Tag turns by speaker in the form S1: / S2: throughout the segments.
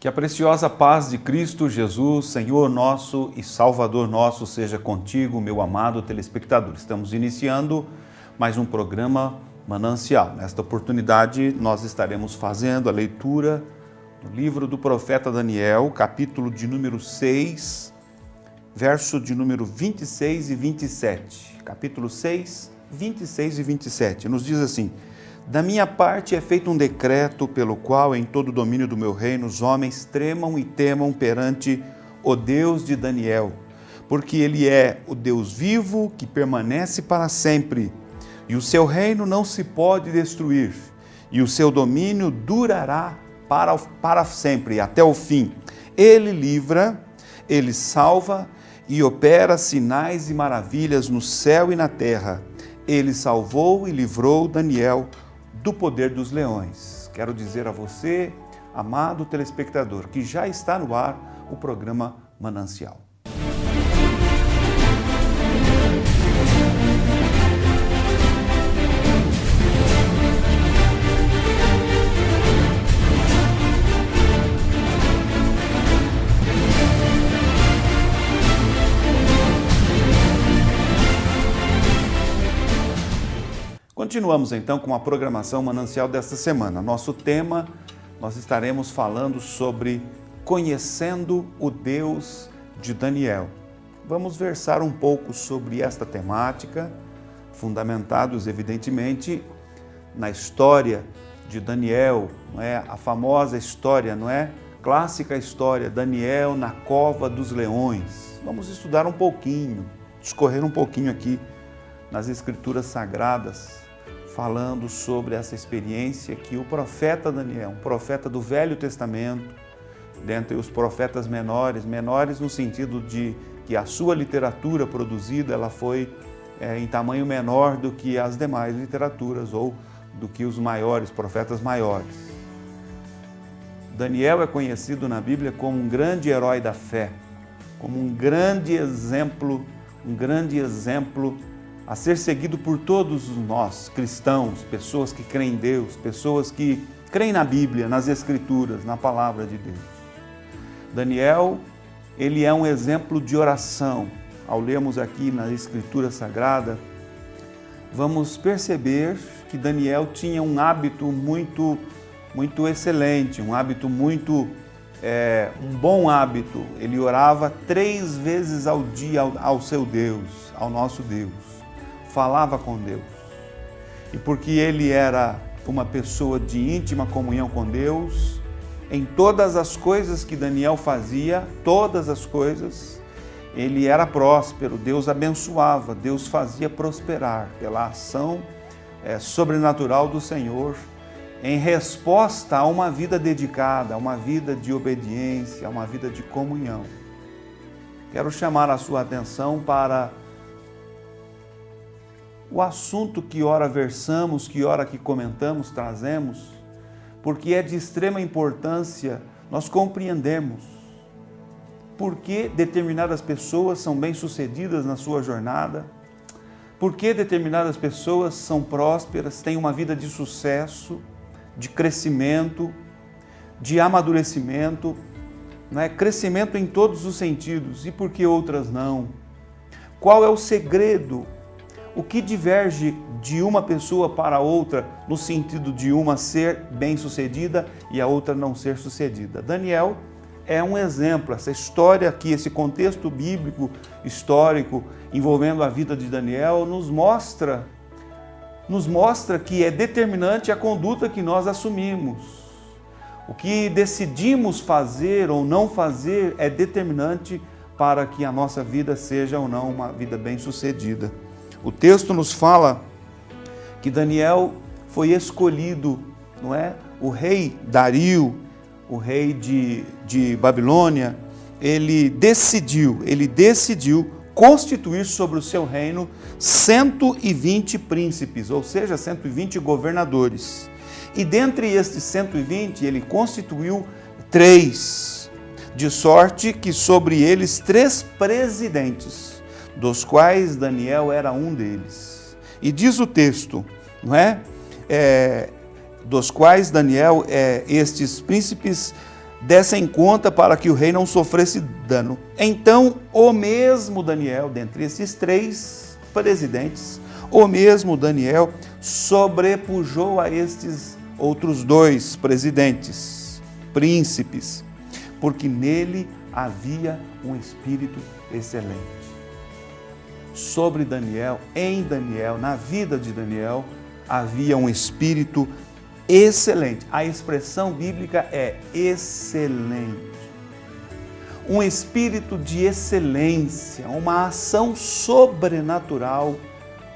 S1: Que a preciosa paz de Cristo Jesus, Senhor nosso e Salvador nosso, seja contigo, meu amado telespectador. Estamos iniciando mais um programa Manancial. Nesta oportunidade, nós estaremos fazendo a leitura do livro do profeta Daniel, capítulo de número 6, verso de número 26 e 27. Capítulo 6, 26 e 27. Nos diz assim: da minha parte é feito um decreto pelo qual em todo o domínio do meu reino os homens tremam e temam perante o Deus de Daniel, porque ele é o Deus vivo que permanece para sempre, e o seu reino não se pode destruir, e o seu domínio durará para sempre, até o fim. Ele livra, ele salva e opera sinais e maravilhas no céu e na terra. Ele salvou e livrou Daniel do poder dos leões. Quero dizer a você, amado telespectador, que já está no ar o programa Manancial. Continuamos então com a programação Manancial desta semana. Nosso tema, nós estaremos falando sobre conhecendo o Deus de Daniel. Vamos versar um pouco sobre esta temática, fundamentados evidentemente na história de Daniel, não é? A famosa história, não é? Clássica história, Daniel na cova dos leões. Vamos estudar um pouquinho, discorrer um pouquinho aqui nas Escrituras Sagradas, falando sobre essa experiência que o profeta Daniel, um profeta do Velho Testamento, dentre os profetas menores no sentido de que a sua literatura produzida ela foi em tamanho menor do que as demais literaturas ou do que os maiores, profetas maiores. Daniel é conhecido na Bíblia como um grande herói da fé, como um grande exemplo a ser seguido por todos nós, cristãos, pessoas que creem em Deus, pessoas que creem na Bíblia, nas Escrituras, na Palavra de Deus. Daniel, ele é um exemplo de oração. Ao lermos aqui na Escritura Sagrada, vamos perceber que Daniel tinha um hábito muito excelente, um hábito um bom hábito. Ele orava 3 vezes ao dia ao seu Deus, ao nosso Deus. Falava com Deus. E porque ele era uma pessoa de íntima comunhão com Deus, em todas as coisas que Daniel fazia, todas as coisas, ele era próspero, Deus abençoava, Deus fazia prosperar pela ação sobrenatural do Senhor, em resposta a uma vida dedicada, a uma vida de obediência, a uma vida de comunhão. Quero chamar a sua atenção para o assunto que ora versamos, que ora que comentamos, trazemos, porque é de extrema importância nós compreendermos por que determinadas pessoas são bem-sucedidas na sua jornada, por que determinadas pessoas são prósperas, têm uma vida de sucesso, de crescimento, de amadurecimento, crescimento em todos os sentidos, e por que outras não? Qual é o segredo? O que diverge de uma pessoa para outra no sentido de uma ser bem-sucedida e a outra não ser sucedida? Daniel é um exemplo. Essa história aqui, esse contexto bíblico, histórico, envolvendo a vida de Daniel, nos mostra que é determinante a conduta que nós assumimos. O que decidimos fazer ou não fazer é determinante para que a nossa vida seja ou não uma vida bem-sucedida. O texto nos fala que Daniel foi escolhido, não é? O rei Dario, o rei de Babilônia, ele decidiu constituir sobre o seu reino 120 príncipes, ou seja, 120 governadores. E dentre estes 120, ele constituiu 3, de sorte que sobre eles 3 presidentes, dos quais Daniel era um deles. E diz o texto, não é? Dos quais Daniel, estes príncipes dessem conta para que o rei não sofresse dano. Então, o mesmo Daniel, dentre esses 3 presidentes, o mesmo Daniel sobrepujou a estes outros 2 presidentes, príncipes, porque nele havia um espírito excelente. Sobre Daniel, em Daniel, na vida de Daniel, havia um espírito excelente. A expressão bíblica é excelente. Um espírito de excelência, uma ação sobrenatural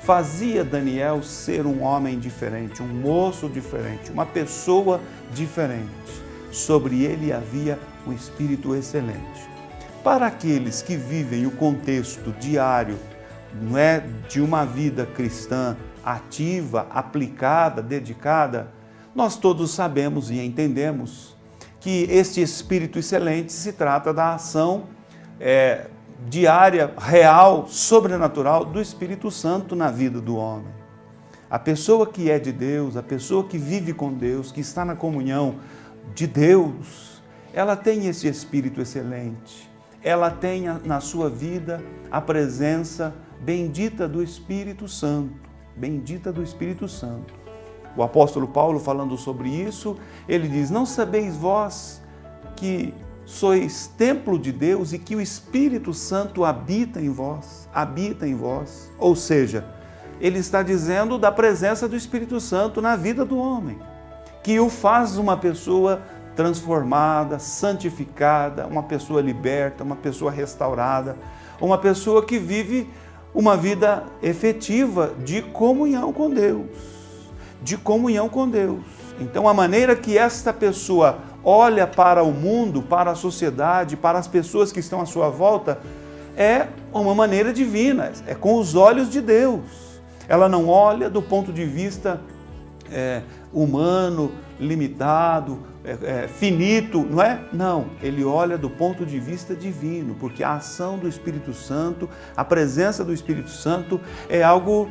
S1: fazia Daniel ser um homem diferente, um moço diferente, uma pessoa diferente. Sobre ele havia um espírito excelente. Para aqueles que vivem o contexto diário, não é, de uma vida cristã ativa, aplicada, dedicada, nós todos sabemos e entendemos que este espírito excelente se trata da ação diária, real, sobrenatural do Espírito Santo na vida do homem. A pessoa que é de Deus, a pessoa que vive com Deus, que está na comunhão de Deus, ela tem esse espírito excelente. Ela tem na sua vida a presença bendita do Espírito Santo, bendita do Espírito Santo. O apóstolo Paulo, falando sobre isso, ele diz: não sabeis vós que sois templo de Deus e que o Espírito Santo habita em vós, Ou seja, ele está dizendo da presença do Espírito Santo na vida do homem, que o faz uma pessoa transformada, santificada, uma pessoa liberta, uma pessoa restaurada, uma pessoa que vive uma vida efetiva de comunhão com Deus, Então, a maneira que esta pessoa olha para o mundo, para a sociedade, para as pessoas que estão à sua volta, é uma maneira divina, é com os olhos de Deus. Ela não olha do ponto de vista humano, limitado, finito, não é? Não, ele olha do ponto de vista divino, porque a ação do Espírito Santo, a presença do Espírito Santo é algo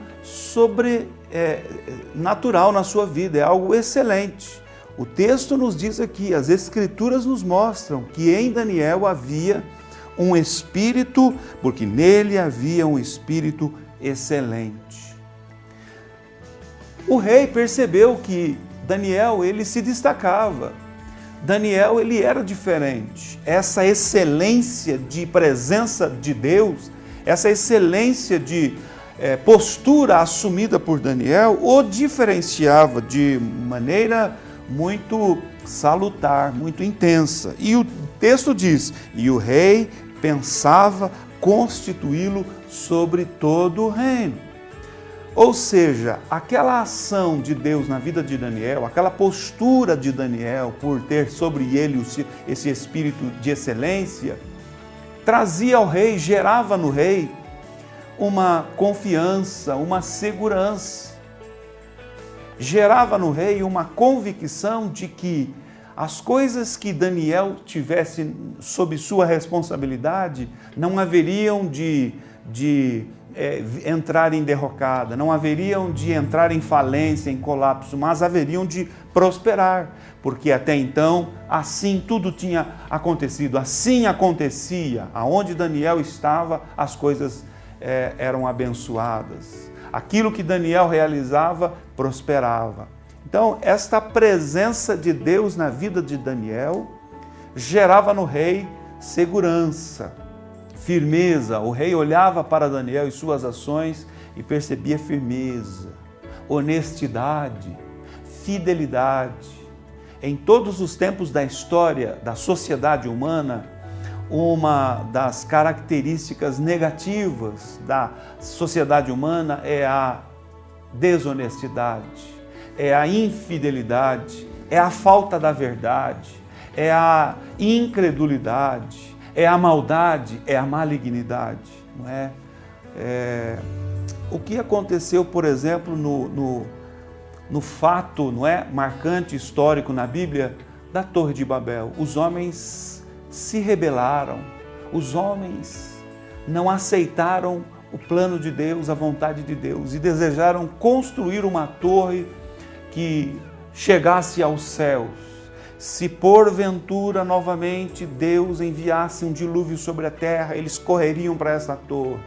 S1: natural na sua vida, é algo excelente. O texto nos diz aqui, as Escrituras nos mostram que em Daniel havia um espírito, porque nele havia um espírito excelente. O rei percebeu que Daniel, ele se destacava. Daniel, ele era diferente. Essa excelência de presença de Deus, essa excelência de postura assumida por Daniel, o diferenciava de maneira muito salutar, muito intensa. E o texto diz: e o rei pensava constituí-lo sobre todo o reino. Ou seja, aquela ação de Deus na vida de Daniel, aquela postura de Daniel por ter sobre ele esse espírito de excelência, trazia ao rei, gerava no rei uma confiança, uma segurança. Gerava no rei uma convicção de que as coisas que Daniel tivesse sob sua responsabilidade não haveriam de entrar em derrocada, não haveriam de entrar em falência, em colapso, mas haveriam de prosperar, porque até então assim tudo tinha acontecido, assim acontecia, aonde Daniel estava as coisas eram abençoadas, aquilo que Daniel realizava prosperava. Então esta presença de Deus na vida de Daniel gerava no rei segurança, firmeza. O rei olhava para Daniel e suas ações e percebia firmeza, honestidade, fidelidade. Em todos os tempos da história da sociedade humana, uma das características negativas da sociedade humana é a desonestidade, é a infidelidade, é a falta da verdade, é a incredulidade, é a maldade, é a malignidade, não é? O que aconteceu, por exemplo, no fato, não é, marcante, histórico na Bíblia, da Torre de Babel? Os homens se rebelaram, os homens não aceitaram o plano de Deus, a vontade de Deus, e desejaram construir uma torre que chegasse aos céus, se porventura novamente Deus enviasse um dilúvio sobre a terra, eles correriam para essa torre.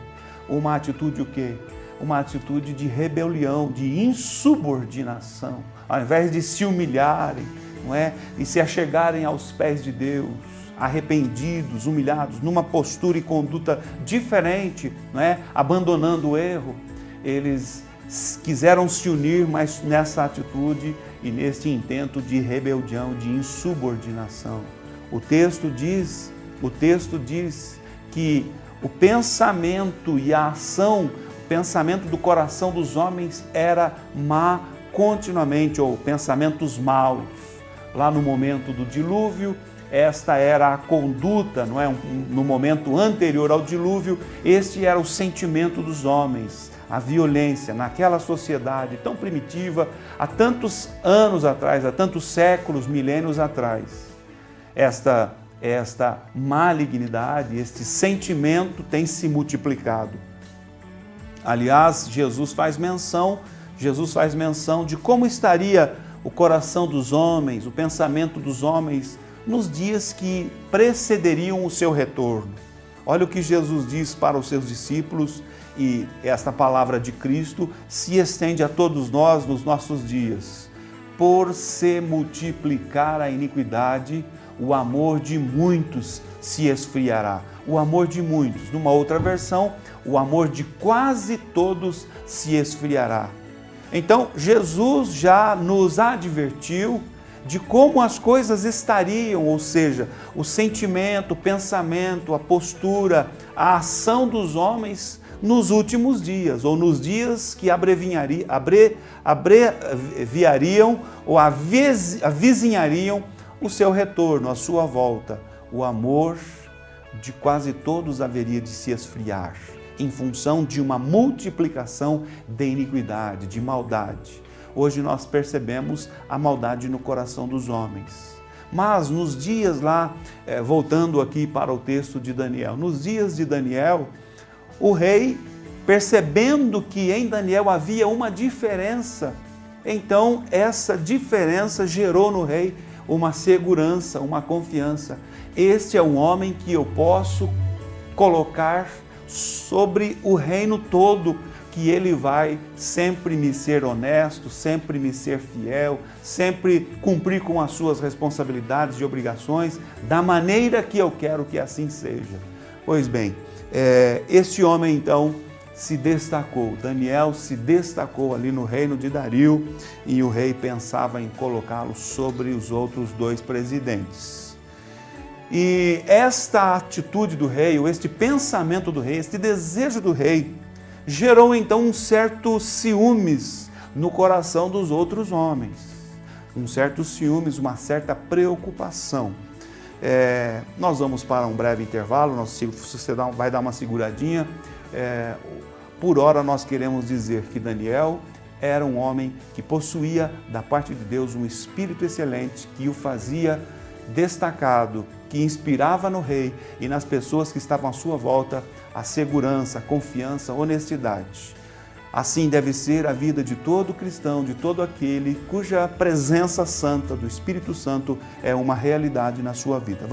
S1: Uma atitude o quê? Uma atitude de rebelião, de insubordinação. Ao invés de se humilharem, não é? E se achegarem aos pés de Deus, arrependidos, humilhados, numa postura e conduta diferente, não é? Abandonando o erro, eles quiseram se unir, mas nessa atitude e nesse intento de rebelião, de insubordinação. O texto diz que o pensamento e a ação, o pensamento do coração dos homens era má continuamente, ou pensamentos maus. Lá no momento do dilúvio, esta era a conduta, não é? No momento anterior ao dilúvio, este era o sentimento dos homens, a violência naquela sociedade tão primitiva, há tantos anos atrás, há tantos séculos, milênios atrás. Esta malignidade, este sentimento tem se multiplicado. Aliás, Jesus faz menção de como estaria o coração dos homens, o pensamento dos homens nos dias que precederiam o seu retorno. Olha o que Jesus diz para os seus discípulos, e esta palavra de Cristo se estende a todos nós nos nossos dias. Por se multiplicar a iniquidade, o amor de muitos se esfriará. O amor de muitos. Numa outra versão, o amor de quase todos se esfriará. Então, Jesus já nos advertiu de como as coisas estariam, ou seja, o sentimento, o pensamento, a postura, a ação dos homens nos últimos dias, ou nos dias que abreviariam ou avizinhariam o seu retorno, a sua volta. O amor de quase todos haveria de se esfriar, em função de uma multiplicação de iniquidade, de maldade. Hoje nós percebemos a maldade no coração dos homens. Mas nos dias lá, voltando aqui para o texto de Daniel, nos dias de Daniel, o rei, percebendo que em Daniel havia uma diferença, então essa diferença gerou no rei uma segurança, uma confiança. Este é um homem que eu posso colocar sobre o reino todo, que ele vai sempre me ser honesto, sempre me ser fiel, sempre cumprir com as suas responsabilidades e obrigações da maneira que eu quero que assim seja. Pois bem, este homem então se destacou, Daniel se destacou ali no reino de Dario, e o rei pensava em colocá-lo sobre os outros dois presidentes. E esta atitude do rei, ou este pensamento do rei, este desejo do rei, gerou então um certo ciúmes no coração dos outros homens, um certo ciúmes, uma certa preocupação. Nós vamos para um breve intervalo, você vai dar uma seguradinha. Por hora nós queremos dizer que Daniel era um homem que possuía da parte de Deus um espírito excelente, que o fazia destacado, que inspirava no rei e nas pessoas que estavam à sua volta a segurança, a confiança, a honestidade. Assim deve ser a vida de todo cristão, de todo aquele cuja presença santa do Espírito Santo é uma realidade na sua vida.